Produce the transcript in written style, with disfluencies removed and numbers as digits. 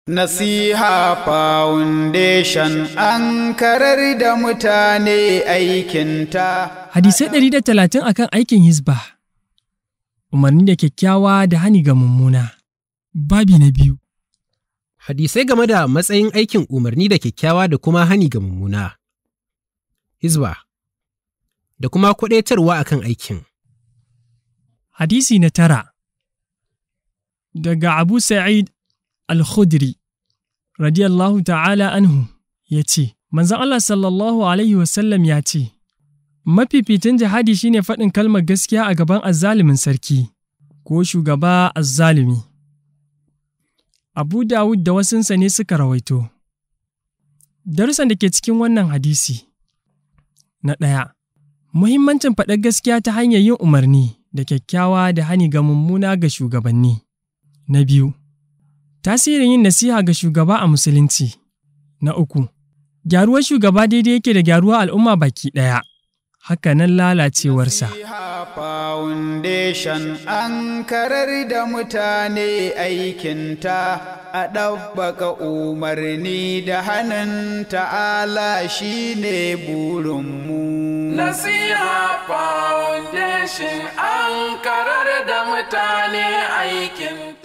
Nasiha Foundation an karar da mutane aikinta. Hadisai 130 akan aikin Hizba. Umarni da kyakkyawa da hani ga mummuna. Babi na 2. Hadisai game da matsayin aikin umarni da kyakkyawa da kuma hani ga mummuna. Hizba da kuma kwaɗaitarwa akan aikin. Hadisi na 9. Daga Abu Sa'id Al-Khudri, radiyallahu ta'ala anhu, ya ce, Manzon Allah sallallahu Alaihi wasallam ya ce, mafificin jihadi shine faɗin kalmar gaskiya a gaban azzalumin sarki, ko shugaba azzalumi. Abu Dawud da wasunsa ne suka rawaito. Darussan da ke cikin wannan hadisi. Na 1. Muhimmancin faɗar gaskiya ta hanyar yin umarni da kyakkyawa da hani ga mummuna ga shugabanni. Na 2. Tasirin yin nasiha ga shugaba a Musulunci. Na 3. Gyaruwar shugaba daidai yake da gyaruwar al'umma baki ɗaya, haka nan lalacewarsa. Nasiha Foundation an karar da mutane aikinta, a ɗabbaka umarni da hannun ta'ala shi ne burinmu. Nasiha Foundation an karar da mutane aikinta.